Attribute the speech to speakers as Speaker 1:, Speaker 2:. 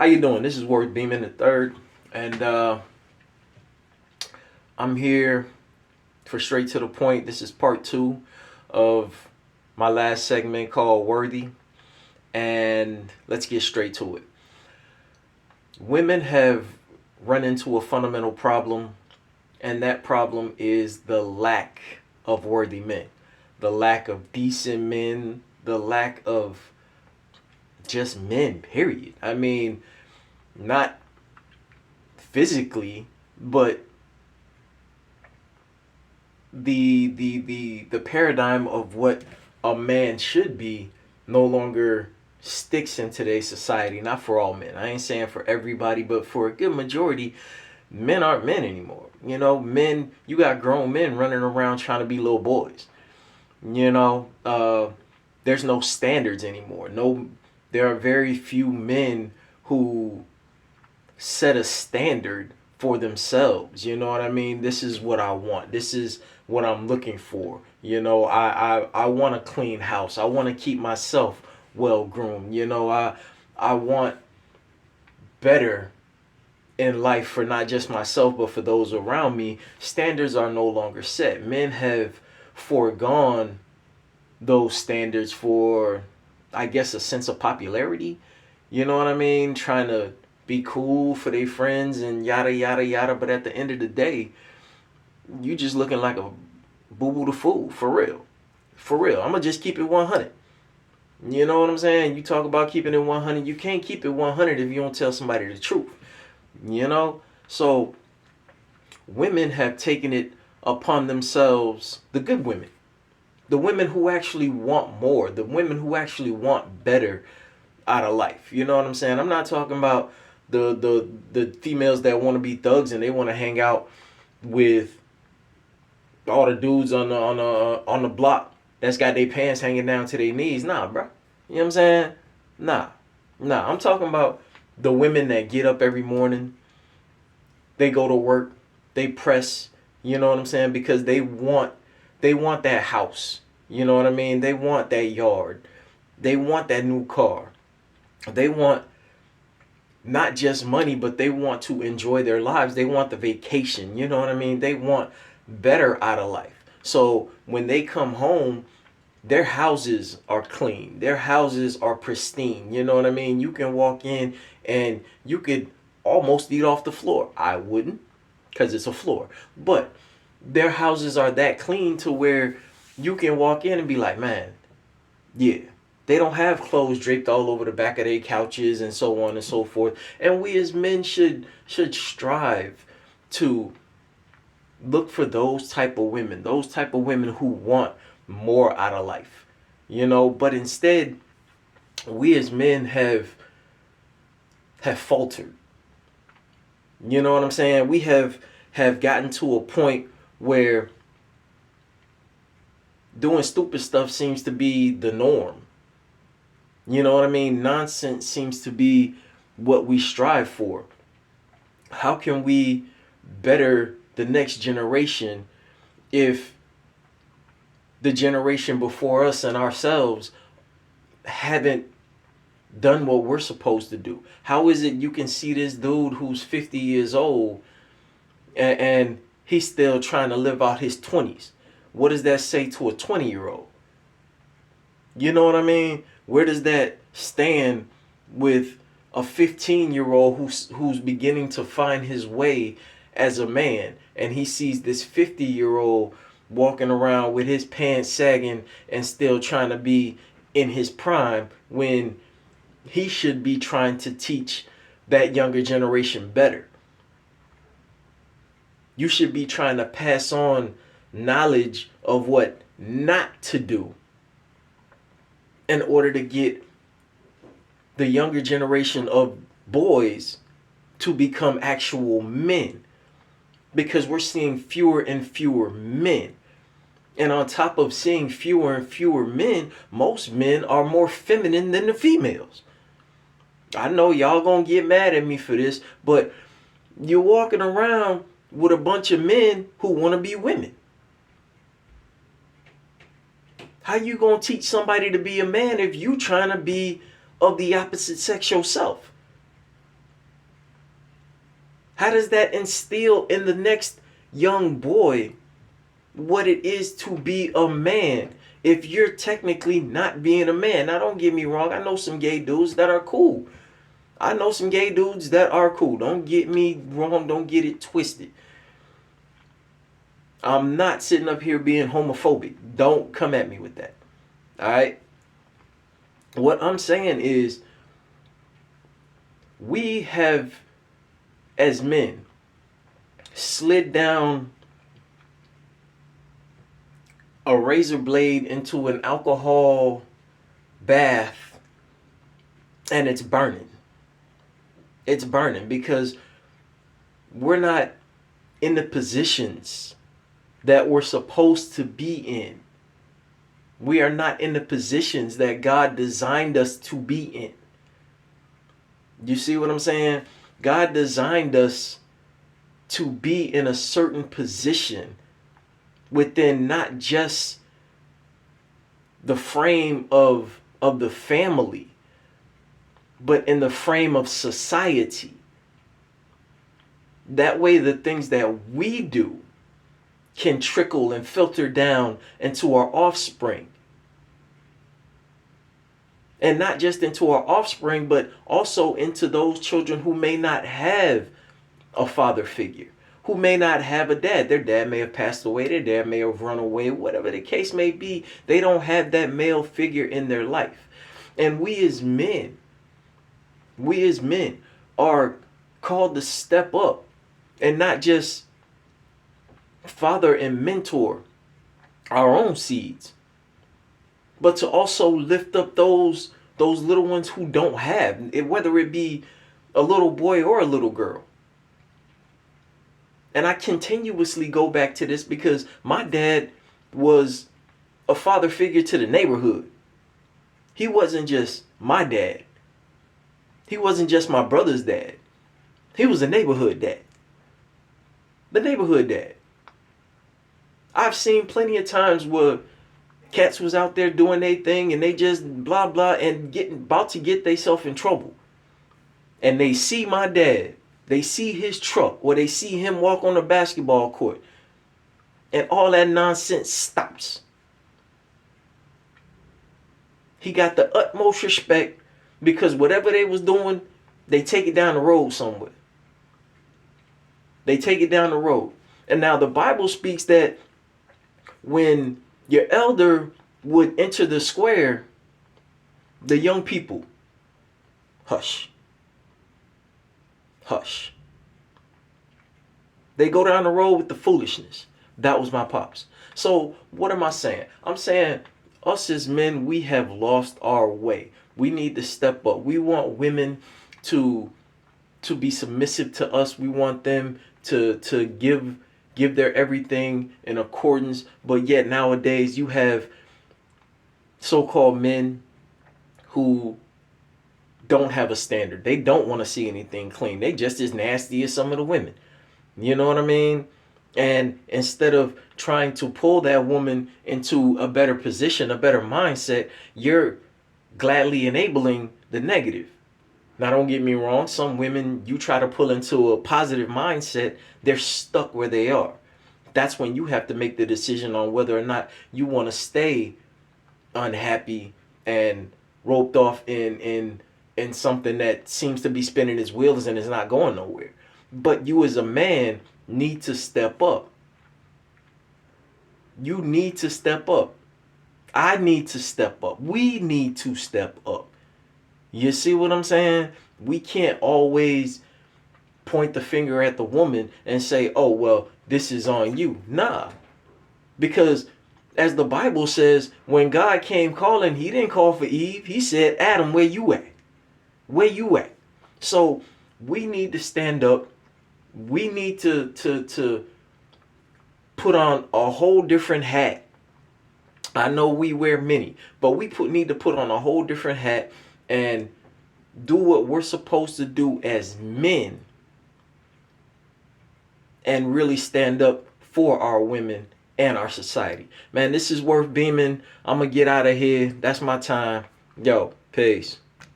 Speaker 1: How you doing? This is Worth Beeman the third, and I'm here for straight to the point. This is part two of my last segment called Worthy, and let's get straight to it. Women have run into a fundamental problem, and that problem is the lack of worthy men, the lack of decent men, the lack of just men. Period. I mean, not physically, but the paradigm of what a man should be no longer sticks in today's society. Not for all men. I ain't saying for everybody, but for a good majority, men aren't men anymore. You know, men. You got grown men running around trying to be little boys. You know, there's no standards anymore. No, there are very few men who set a standard for themselves. You know what I mean? This is what I want. This is what I'm looking for. You know, I want a clean house. I want to keep myself well groomed. You know, I want better in life for not just myself but for those around me. Standards are no longer set. Men have foregone those standards for, I guess, a sense of popularity. You know what I mean? Trying to be cool for their friends and yada yada yada. But at the end of the day, you just looking like a boo boo the fool, for real. For real. I'm gonna just keep it 100. You know what I'm saying? You talk about keeping it 100. You can't keep it 100 if you don't tell somebody the truth. You know? So women have taken it upon themselves, the good women, the women who actually want more, the women who actually want better out of life. You know what I'm saying? I'm not talking about the females that want to be thugs and they want to hang out with all the dudes on the block that's got their pants hanging down to their knees. Nah, bro. You know what I'm saying? Nah. Nah. I'm talking about the women that get up every morning, they go to work, they press, you know what I'm saying? Because they want that house. You know what I mean? They want that yard. They want that new car. They want not just money, but they want to enjoy their lives. They want the vacation. You know what I mean? They want better out of life. So when they come home, their houses are clean. Their houses are pristine. You know what I mean? You can walk in and you could almost eat off the floor. I wouldn't, because it's a floor. But their houses are that clean to where you can walk in and be like, man, yeah. They don't have clothes draped all over the back of their couches and so on and so forth. And we as men should strive to look for those type of women who want more out of life. You know, but instead we as men have faltered. You know what I'm saying? We have gotten to a point where doing stupid stuff seems to be the norm. You know what I mean? Nonsense seems to be what we strive for. How can we better the next generation if the generation before us and ourselves haven't done what we're supposed to do? How is it you can see this dude who's 50 years old and he's still trying to live out his 20s? What does that say to a 20-year-old? You know what I mean? Where does that stand with a 15-year-old who's beginning to find his way as a man, and he sees this 50-year-old walking around with his pants sagging and still trying to be in his prime when he should be trying to teach that younger generation better. You should be trying to pass on knowledge of what not to do in order to get the younger generation of boys to become actual men, because we're seeing fewer and fewer men. And on top of seeing fewer and fewer men, most men are more feminine than the females. I know y'all gonna get mad at me for this, but you're walking around with a bunch of men who want to be women. How you gonna teach somebody to be a man if you trying to be of the opposite sex yourself? How does that instill in the next young boy what it is to be a man if you're technically not being a man? Now, don't get me wrong. I know some gay dudes that are cool. I know some gay dudes that are cool. Don't get me wrong. Don't get it twisted. I'm not sitting up here being homophobic. Don't come at me with that. All right? What I'm saying is, we have, as men, slid down a razor blade into an alcohol bath, and it's burning. It's burning because we're not in the positions that we're supposed to be in. We are not in the positions that God designed us to be in. You see what I'm saying? God designed us to be in a certain position within not just the frame of the family, but in the frame of society. That way the things that we do can trickle and filter down into our offspring. And not just into our offspring, but also into those children who may not have a father figure, who may not have a dad. Their dad may have passed away, their dad may have run away, whatever the case may be. They don't have that male figure in their life. And we as men are called to step up and not just father and mentor our own seeds, but to also lift up those little ones who don't have, whether it be a little boy or a little girl. And I continuously go back to this because my dad was a father figure to the neighborhood. He wasn't just my dad. He wasn't just my brother's dad. He was a neighborhood dad. The neighborhood dad. I've seen plenty of times where cats was out there doing their thing and they just blah blah and about to get themselves in trouble. And they see my dad, they see his truck, or they see him walk on the basketball court, and all that nonsense stops. He got the utmost respect because whatever they was doing, they take it down the road somewhere. They take it down the road. And now the Bible speaks that when your elder would enter the square, the young people, hush. Hush. They go down the road with the foolishness. That was my pops. So what am I saying? I'm saying us as men, we have lost our way. We need to step up. We want women to be submissive to us. We want them to give their everything in accordance. But yet nowadays you have so-called men who don't have a standard. They don't want to see anything clean. They just as nasty as some of the women. You know what I mean? And instead of trying to pull that woman into a better position, a better mindset, you're gladly enabling the negative. Now, don't get me wrong. Some women you try to pull into a positive mindset, they're stuck where they are. That's when you have to make the decision on whether or not you want to stay unhappy and roped off in something that seems to be spinning its wheels and is not going nowhere. But you as a man need to step up. You need to step up. I need to step up. We need to step up. You see what I'm saying? We can't always point the finger at the woman and say, oh, well, this is on you. Nah. Because as the Bible says, when God came calling, he didn't call for Eve. He said, Adam, where you at? Where you at? So we need to stand up. We need to put on a whole different hat. I know we wear many, but we need to put on a whole different hat and do what we're supposed to do as men and really stand up for our women and our society. Man, this is Worth Beaming. I'm going to get out of here. That's my time. Yo, peace.